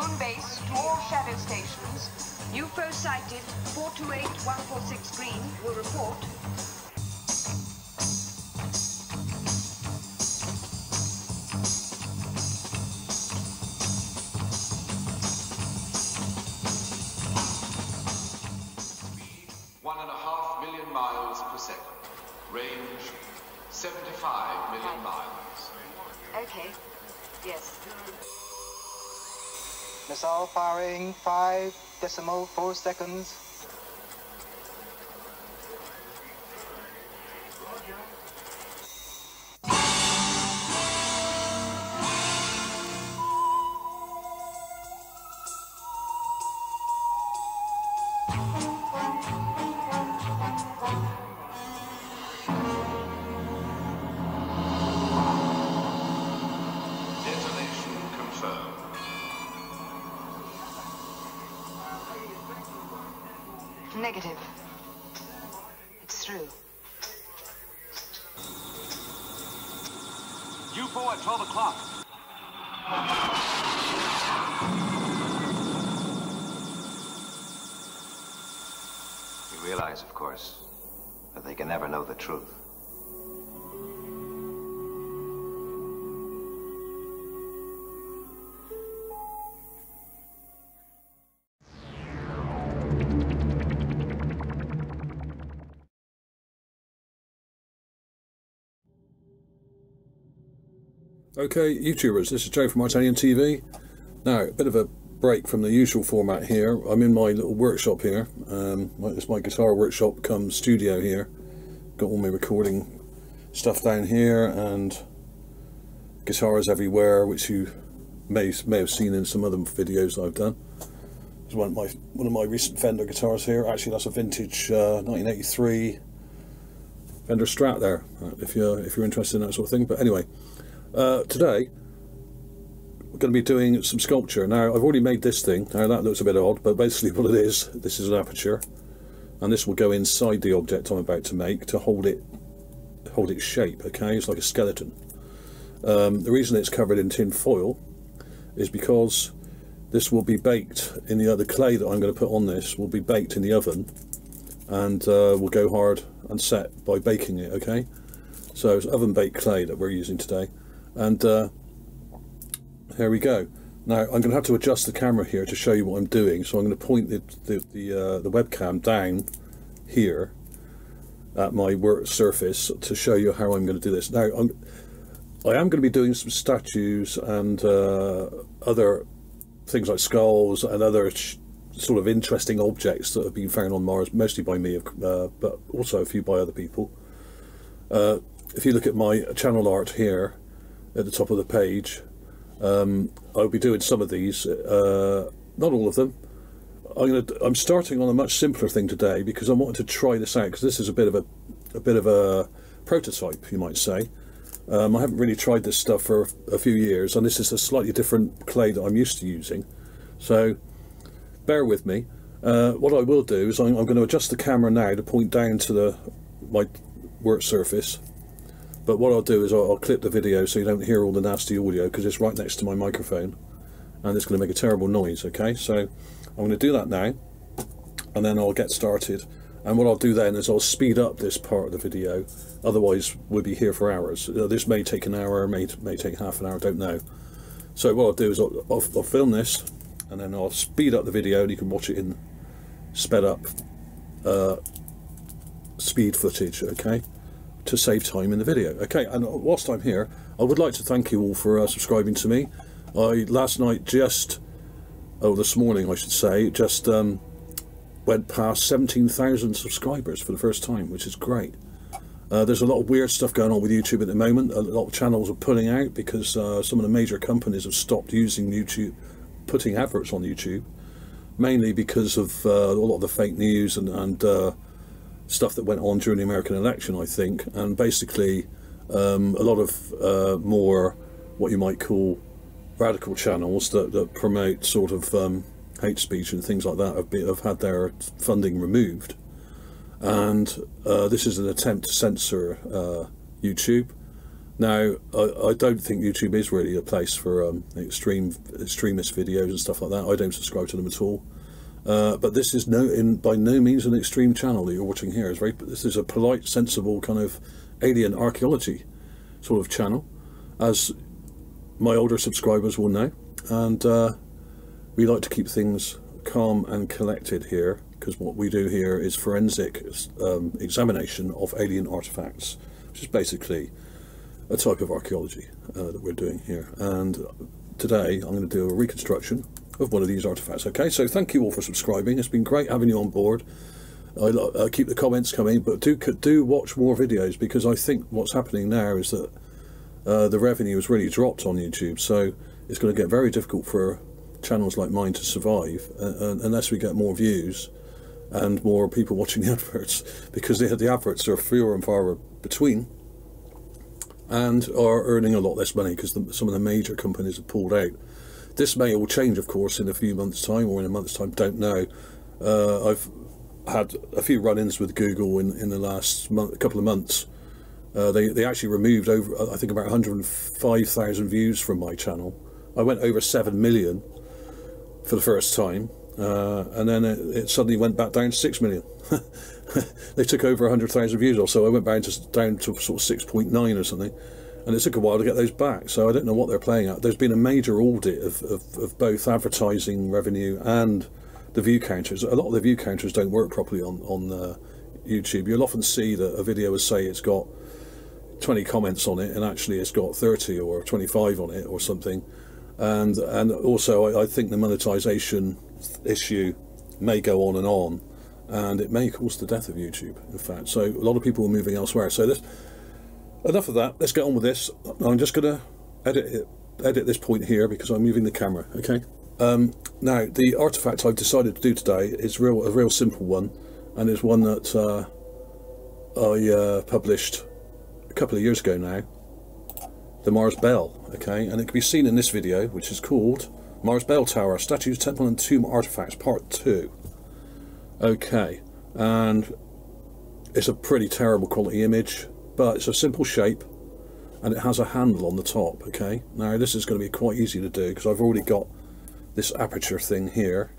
moon base to all shadow stations. UFO sighted 428146 green will report. Speed 1.5 million miles per second. Range 75 million miles. Okay. Yes. Missile firing 5.4 seconds. Detonation confirmed. Negative. It's through. UFO at 12 o'clock. You realize, of course, that they can never know the truth. Okay, YouTubers, this is Joe from ArtAlienTV. Now, a bit of a break from the usual format here. I'm in my little workshop here. It's my guitar workshop come studio here. Got all my recording stuff down here and guitars everywhere, which you may have seen in some other videos that I've done. There's one of my recent Fender guitars here. Actually, that's a vintage 1983 Fender Strat there, if you're interested in that sort of thing. But anyway. Today we're going to be doing some sculpture. Now I've already made this thing. Now that looks a bit odd, but basically what it is, this is an aperture, and this will go inside the object I'm about to make to hold its shape. Okay, it's like a skeleton. The reason it's covered in tin foil is because this will be baked in the clay that I'm going to put on this will be baked in the oven, and will go hard and set by baking it. Okay, so it's oven baked clay that we're using today. And here we go. Now I'm going to have to adjust the camera here to show you what I'm doing. So I'm going to point the webcam down here at my work surface to show you how I'm going to do this. Now I am going to be doing some statues and other things like skulls and other sort of interesting objects that have been found on Mars, mostly by me, but also a few by other people. If you look at my channel art here at the top of the page, I'll be doing some of these, not all of them. I'm starting on a much simpler thing today because I wanted to try this out, because this is a bit of a prototype, you might say. I haven't really tried this stuff for a few years, and this is a slightly different clay that I'm used to using, so bear with me. What I will do is I'm going to adjust the camera now to point down to my work surface. But what I'll do is I'll clip the video so you don't hear all the nasty audio, because it's right next to my microphone and it's going to make a terrible noise. Okay, so I'm going to do that now, and then I'll get started. And what I'll do then is I'll speed up this part of the video, otherwise we'll be here for hours. This may take an hour, may take half an hour, I don't know. So what I'll do is I'll film this, and then I'll speed up the video, and you can watch it in sped up speed footage, okay, to save time in the video. Okay, and whilst I'm here, I would like to thank you all for subscribing to me. Last night this morning I should say, just went past 17,000 subscribers for the first time, which is great. There's a lot of weird stuff going on with YouTube at the moment. A lot of channels are pulling out because some of the major companies have stopped using YouTube, putting adverts on YouTube, mainly because of a lot of the fake news and stuff that went on during the American election, I think. And basically a lot of more what you might call radical channels that promote sort of hate speech and things like that have had their funding removed. And this is an attempt to censor YouTube, Now, I don't think YouTube is really a place for extremist videos and stuff like that. I don't subscribe to them at all. But this is by no means an extreme channel that you're watching here. This is a polite, sensible kind of alien archaeology sort of channel, as my older subscribers will know. And we like to keep things calm and collected here, because what we do here is forensic examination of alien artifacts, which is basically a type of archaeology that we're doing here. And today I'm going to do a reconstruction of one of these artifacts. Okay, so thank you all for subscribing. It's been great having you on board. I keep the comments coming, but do watch more videos, because I think what's happening now is that the revenue has really dropped on YouTube, so it's going to get very difficult for channels like mine to survive unless we get more views and more people watching the adverts, because the adverts are fewer and far between and are earning a lot less money because some of the major companies have pulled out. This may all change, of course, in a few months' time or in a month's time, don't know. I've had a few run-ins with Google in the last couple of months. They actually removed over, I think, about 105,000 views from my channel. I went over 7 million for the first time, and then it suddenly went back down to 6 million. They took over 100,000 views or so. I went down to sort of 6.9 or something, and it took a while to get those back, so I don't know what they're playing at. There's been a major audit of both advertising revenue and the view counters. A lot of the view counters don't work properly on YouTube. You'll often see that a video will say it's got 20 comments on it, and actually it's got 30 or 25 on it or something. And also I think the monetization issue may go on, and it may cause the death of YouTube, in fact. So a lot of people are moving elsewhere. So enough of that. Let's get on with this. I'm just going to edit this point here because I'm moving the camera. Okay. Now the artifact I've decided to do today is a real simple one, and it's one that I published a couple of years ago now. The Mars Bell. Okay, and it can be seen in this video, which is called Mars Bell Tower, Statues, Temple and Tomb Artifacts Part 2. Okay, and it's a pretty terrible quality image, but it's a simple shape and it has a handle on the top. Okay, now this is going to be quite easy to do because I've already got this aperture thing here.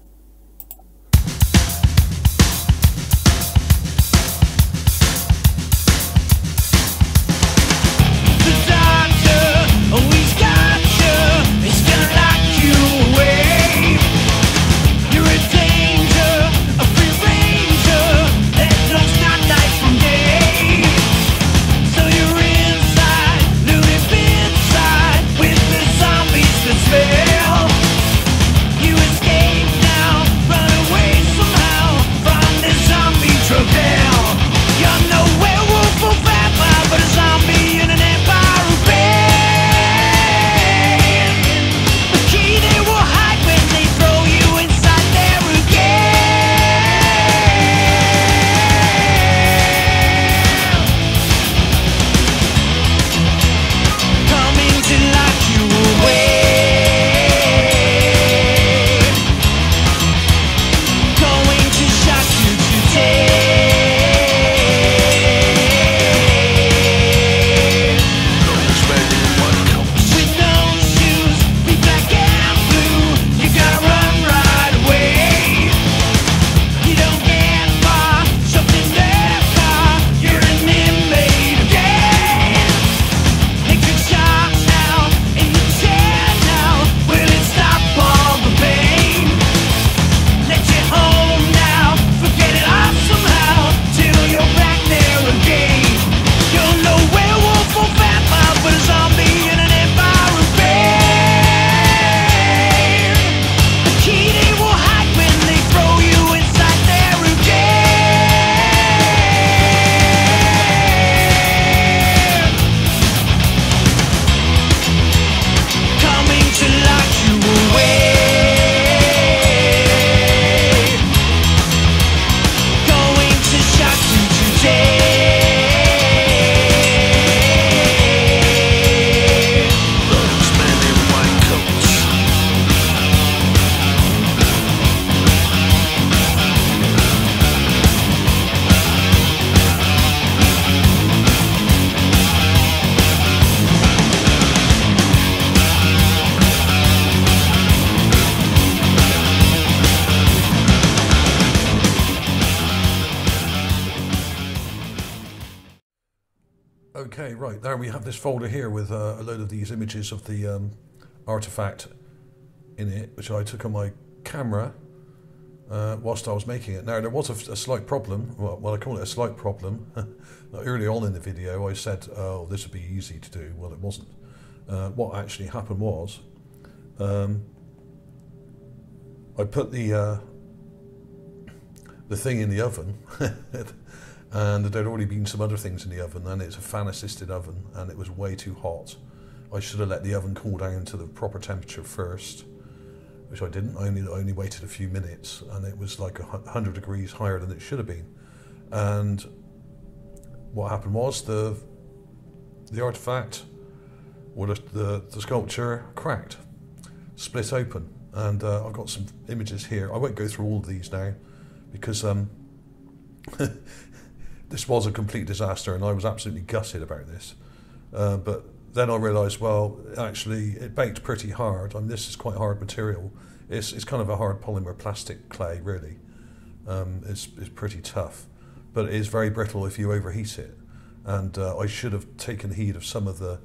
You escape now. Okay, right, there we have this folder here with a load of these images of the artifact in it, which I took on my camera whilst I was making it. Now, there was a slight problem, well, I call it a slight problem. Early on in the video, I said, oh, this would be easy to do. Well, it wasn't. What actually happened was, I put the thing in the oven, and there'd already been some other things in the oven, and it's a fan-assisted oven, and it was way too hot. I should have let the oven cool down to the proper temperature first, which I didn't. I only waited a few minutes, and it was like 100 degrees higher than it should have been. And what happened was the artifact, or the sculpture, cracked, split open. And I've got some images here. I won't go through all of these now, because this was a complete disaster, and I was absolutely gutted about this. But then I realised, well, actually, it baked pretty hard. I mean, this is quite hard material. It's kind of a hard polymer plastic clay, really. It's pretty tough, but it is very brittle if you overheat it. And I should have taken heed of some of the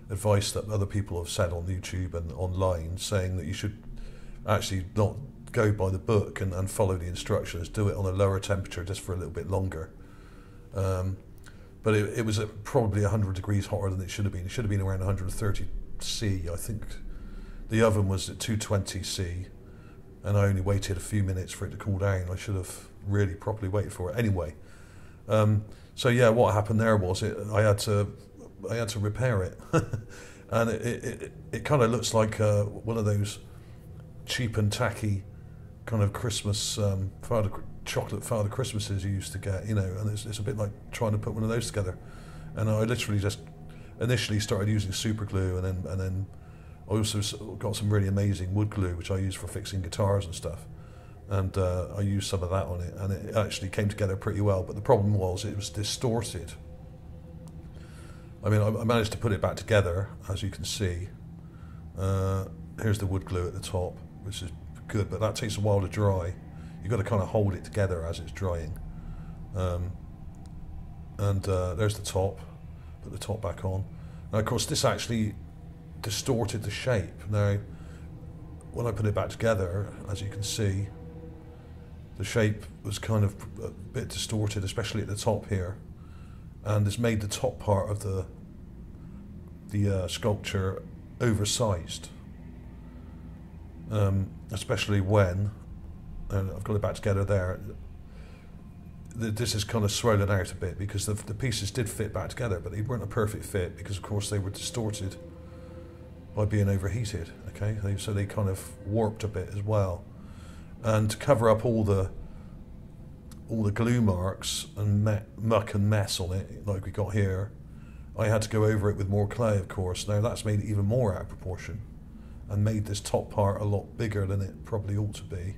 advice that other people have said on YouTube and online, saying that you should actually not go by the book and follow the instructions, do it on a lower temperature just for a little bit longer. But it was probably 100 degrees hotter than it should have been. It should have been around 130 C, I think. The oven was at 220 C, and I only waited a few minutes for it to cool down. I should have really properly waited for it. Anyway, so yeah, what happened there was I had to repair it, and it kind of looks like one of those cheap and tacky kind of Christmas chocolate Father Christmases you used to get, you know, and it's a bit like trying to put one of those together. And I literally just initially started using super glue, and then I also got some really amazing wood glue which I use for fixing guitars and stuff, and I used some of that on it, and it actually came together pretty well. But the problem was it was distorted. I mean, I managed to put it back together, as you can see. Here's the wood glue at the top, which is good, but that takes a while to dry. You've got to kind of hold it together as it's drying. There's the top. Put the top back on. Now, of course, this actually distorted the shape. Now, when I put it back together, as you can see, the shape was kind of a bit distorted, especially at the top here, and it's made the top part of the sculpture oversized, especially when, and I've got it back together there, this is kind of swollen out a bit because the pieces did fit back together, but they weren't a perfect fit because, of course, they were distorted by being overheated. Okay, so they kind of warped a bit as well. And to cover up all the glue marks and muck and mess on it, like we got here, I had to go over it with more clay, of course. Now that's made it even more out of proportion and made this top part a lot bigger than it probably ought to be.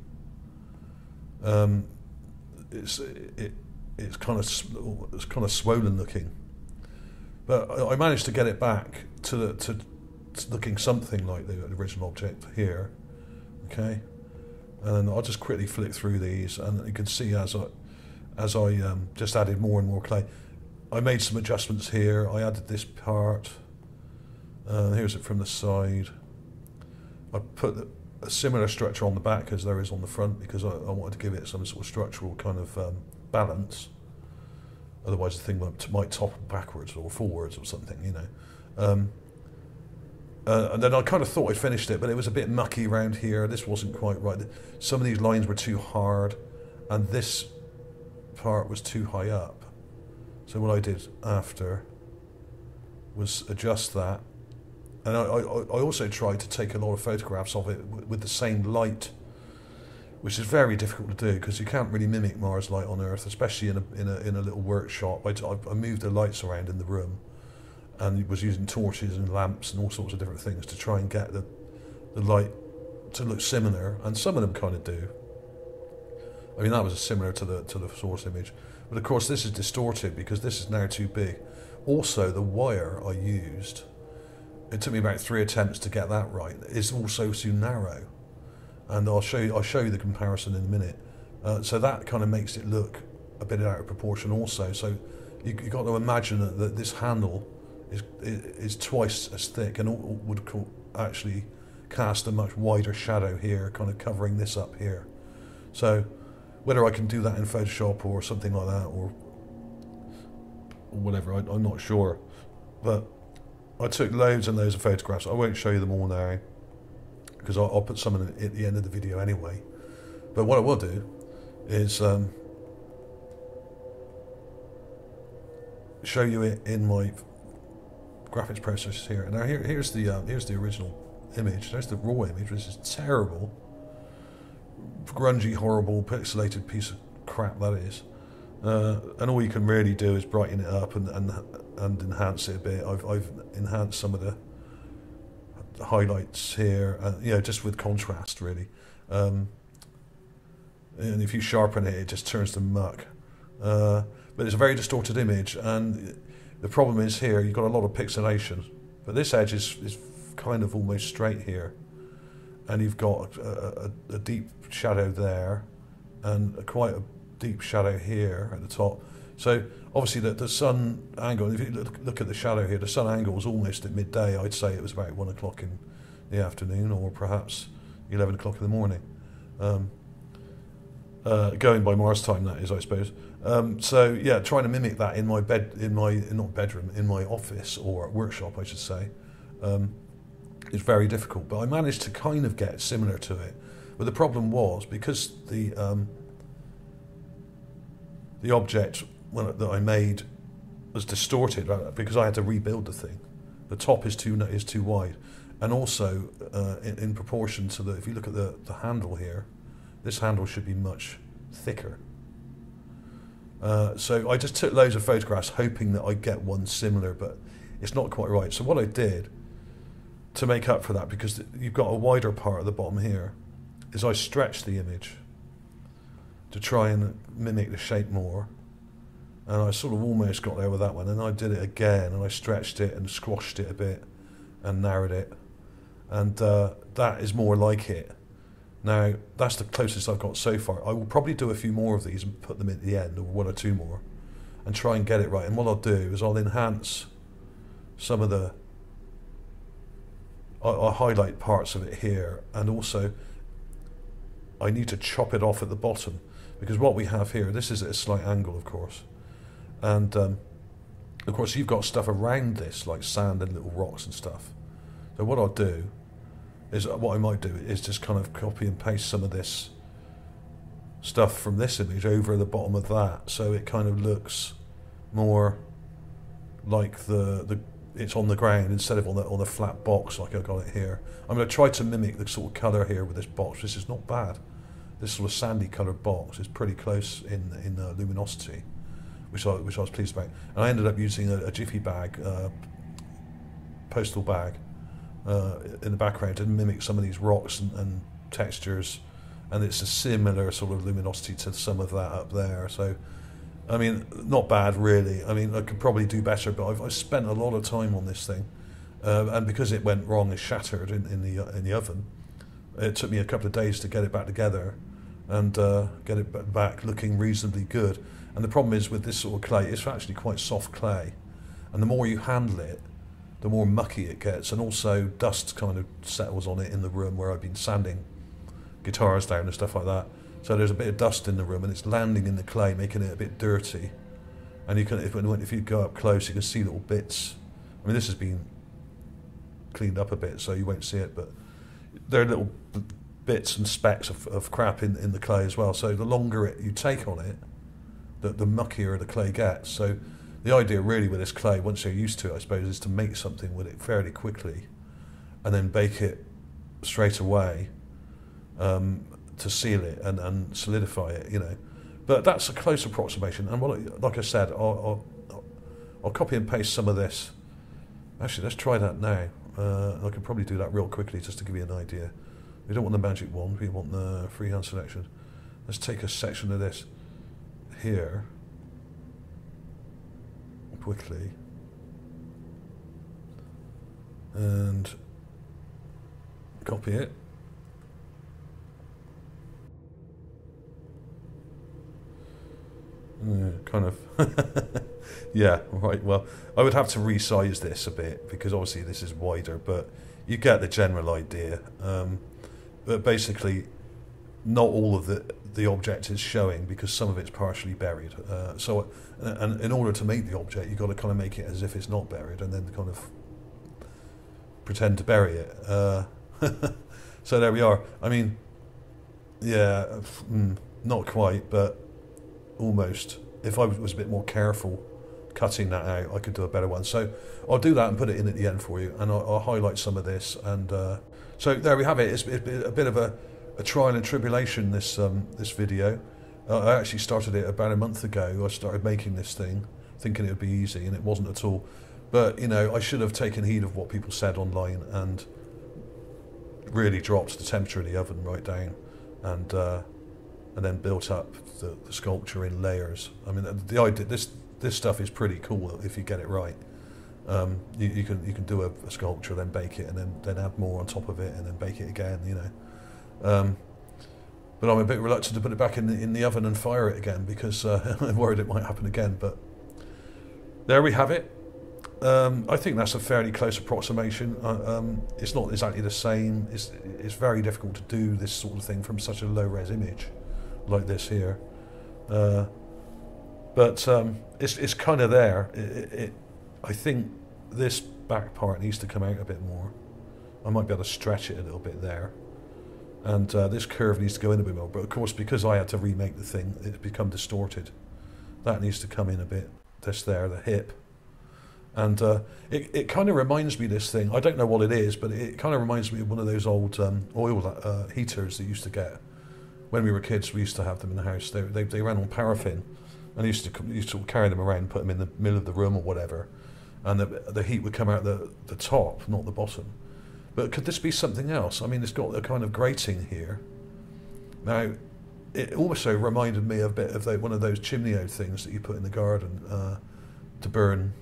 It's kind of swollen looking, but I managed to get it back to looking something like the original object here. Okay, and I'll just quickly flick through these, and you can see as I just added more and more clay, I made some adjustments here. I added this part. Here's it from the side. I put a similar structure on the back as there is on the front because I wanted to give it some sort of structural kind of balance. Otherwise the thing might topple backwards or forwards or something, you know. And then I kind of thought I finished it, but it was a bit mucky around here. This wasn't quite right. Some of these lines were too hard, and this part was too high up. So what I did after was adjust that. And I also tried to take a lot of photographs of it with the same light, which is very difficult to do because you can't really mimic Mars light on Earth, especially in a little workshop. I moved the lights around in the room, and was using torches and lamps and all sorts of different things to try and get the light to look similar, and some of them kind of do. I mean, that was similar to the source image, but of course this is distorted because this is now too big. Also, the wire I used, it took me about 3 attempts to get that right, is also too narrow, and I'll show you the comparison in a minute. So that kind of makes it look a bit out of proportion also. So you've got to imagine that this handle is twice as thick and would actually cast a much wider shadow here, kind of covering this up here. So whether I can do that in Photoshop or something like that, or whatever, I'm not sure. But I took loads and loads of photographs. I won't show you them all now, because I'll put some at the end of the video anyway. But what I will do is show you it in my graphics process here. Now here's the original image. There's the raw image, which is terrible, grungy, horrible, pixelated piece of crap that is. And all you can really do is brighten it up and enhance it a bit. I've enhanced some of the highlights here, you know, just with contrast really. And if you sharpen it, it just turns to muck. But it's a very distorted image, and the problem is here you've got a lot of pixelation. But this edge is kind of almost straight here, and you've got a deep shadow there, and quite a deep shadow here at the top. So obviously the sun angle, if you look at the shadow here, the sun angle was almost at midday. I'd say it was about 1 o'clock in the afternoon, or perhaps 11 o'clock in the morning. Going by Mars time, that is, I suppose. So yeah, trying to mimic that in my in my office or workshop, I should say, is very difficult. But I managed to kind of get similar to it. But the problem was, because the object that I made was distorted, because I had to rebuild the thing. The top is too wide, and also in proportion to if you look at the handle here, this handle should be much thicker. So I just took loads of photographs hoping that I'd get one similar, but it's not quite right. So what I did to make up for that, because you've got a wider part at the bottom here, is I stretched the image to try and mimic the shape more. And I sort of almost got there with that one, and I did it again, and I stretched it and squashed it a bit and narrowed it, and that is more like it. Now, that's the closest I've got so far. I will probably do a few more of these and put them at the end, or one or two more, and try and get it right. And what I'll do is I'll enhance some of the... I'll highlight parts of it here, and also I need to chop it off at the bottom, because what we have here, this is at a slight angle, of course. And, of course, you've got stuff around this, like sand and little rocks and stuff. So what I'll do is, what I might do is just kind of copy and paste some of this stuff from this image over the bottom of that, so it kind of looks more like it's on the ground instead of on the flat box like I got it here. I'm going to try to mimic the sort of colour here with this box. This is not bad. This sort of sandy coloured box is pretty close in luminosity, which I was pleased about. And I ended up using a jiffy bag, postal bag, in the background to mimic some of these rocks and textures, and it's a similar sort of luminosity to some of that up there. So, I mean, not bad really. I mean, I could probably do better, but I've spent a lot of time on this thing, and because it went wrong, it shattered in the oven. It took me a couple of days to get it back together and get it back looking reasonably good. And the problem is with this sort of clay, it's actually quite soft clay, and the more you handle it, the more mucky it gets, and also dust kind of settles on it in the room where I've been sanding guitars down and stuff like that. So there's a bit of dust in the room, and it's landing in the clay, making it a bit dirty. And you can, if you go up close, you can see little bits. I mean, this has been cleaned up a bit, so you won't see it, but there are little bits and specks of crap in the clay as well. So the longer you take on it, the muckier the clay gets. So the idea really with this clay, once you're used to it, I suppose, is to make something with it fairly quickly and then bake it straight away to seal it and solidify it, you know. But that's a close approximation. And like I said, I'll copy and paste some of this. Actually, let's try that now. I can probably do that real quickly just to give you an idea. We don't want the magic wand, we want the freehand selection. Let's take a section of this here quickly and copy it. Kind of Yeah, right. Well, I would have to resize this a bit because obviously this is wider, but you get the general idea. But basically, not all of the object is showing because some of it's partially buried. And in order to make the object, you've got to kind of make it as if it's not buried, and then kind of pretend to bury it. So there we are. I mean, yeah, not quite, but almost. If I was a bit more careful cutting that out, I could do a better one. So I'll do that and put it in at the end for you, and I'll highlight some of this. And so there we have it. It's a bit of a trial and tribulation, this video. I actually started it about a month ago. I started making this thing thinking it would be easy, and it wasn't at all. But you know, I should have taken heed of what people said online and really dropped the temperature of the oven right down, and then built up the sculpture in layers. I mean, the idea, this stuff is pretty cool if you get it right. You can do a sculpture, then bake it, and then add more on top of it, and then bake it again. You know, but I'm a bit reluctant to put it back in the oven and fire it again because I'm worried it might happen again. But there we have it. I think that's a fairly close approximation. It's not exactly the same. It's very difficult to do this sort of thing from such a low-res image like this here. But it's kind of there. I think this back part needs to come out a bit more. I might be able to stretch it a little bit there. And this curve needs to go in a bit more. But of course, because I had to remake the thing, it's become distorted. That needs to come in a bit. This there, the hip. And it kind of reminds me, this thing, I don't know what it is, but it kind of reminds me of one of those old oil heaters that you used to get. When we were kids, we used to have them in the house. They ran on paraffin, and used to carry them around, put them in the middle of the room or whatever, and the heat would come out the top, not the bottom. But could this be something else? I mean, it's got a kind of grating here. Now, it also reminded me a bit of one of those chimneo things that you put in the garden to burn,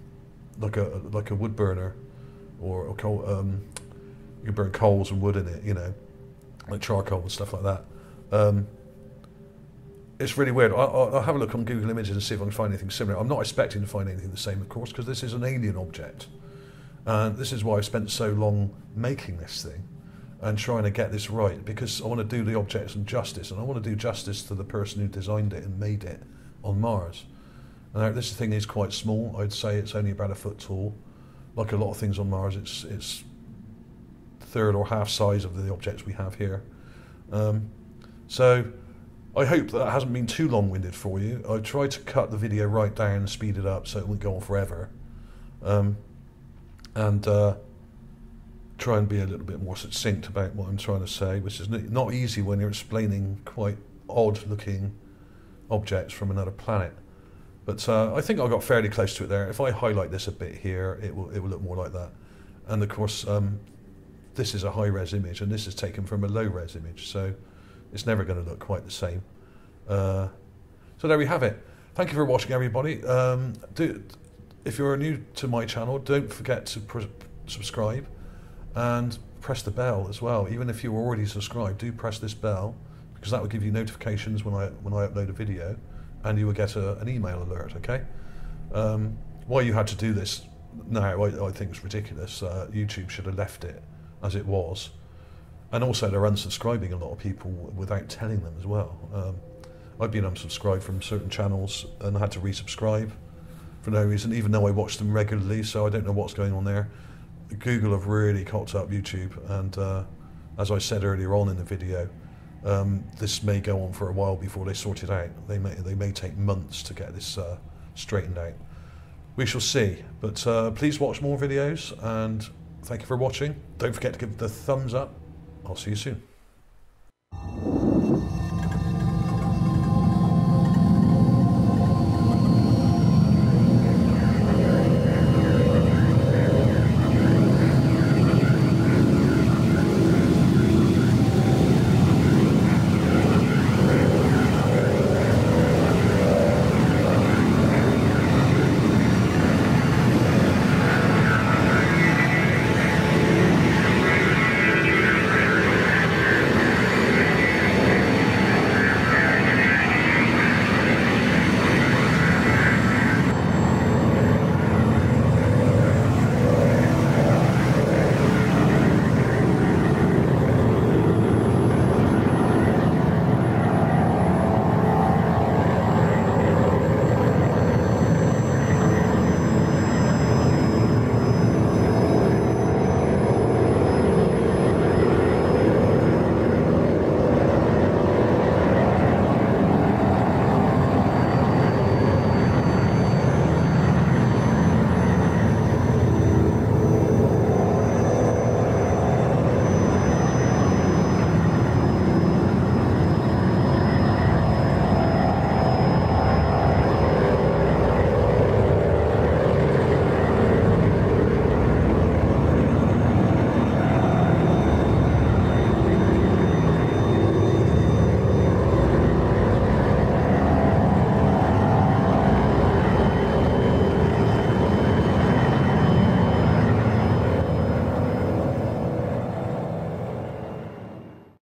like a wood burner, or coal. You can burn coals and wood in it, you know, like charcoal and stuff like that. It's really weird. I'll have a look on Google Images and see if I can find anything similar. I'm not expecting to find anything the same, of course, because this is an alien object. And this is why I've spent so long making this thing and trying to get this right, because I want to do the object some justice, and I want to do justice to the person who designed it and made it on Mars. Now, this thing is quite small. I'd say it's only about 1 foot tall. Like a lot of things on Mars, it's third or half size of the objects we have here. So I hope that hasn't been too long-winded for you. I tried to cut the video right down and speed it up so it wouldn't go on forever. And try and be a little bit more succinct about what I'm trying to say, which is not easy when you're explaining quite odd-looking objects from another planet. But I think I got fairly close to it there. If I highlight this a bit here, it will look more like that. And of course, this is a high-res image, and this is taken from a low-res image, so it's never going to look quite the same. So there we have it. Thank you for watching, everybody. If you're new to my channel, don't forget to subscribe and press the bell as well. Even if you're already subscribed, do press this bell, because that will give you notifications when I upload a video, and you will get an email alert. Okay. Why you had to do this now, I think it's ridiculous. YouTube should have left it as it was, and also they're unsubscribing a lot of people without telling them as well. I've been unsubscribed from certain channels and had to resubscribe for no reason, even though I watch them regularly, so I don't know what's going on there. Google have really cocked up YouTube, and as I said earlier on in the video, this may go on for a while before they sort it out. They may take months to get this straightened out. We shall see, but please watch more videos, and thank you for watching. Don't forget to give the thumbs up. I'll see you soon.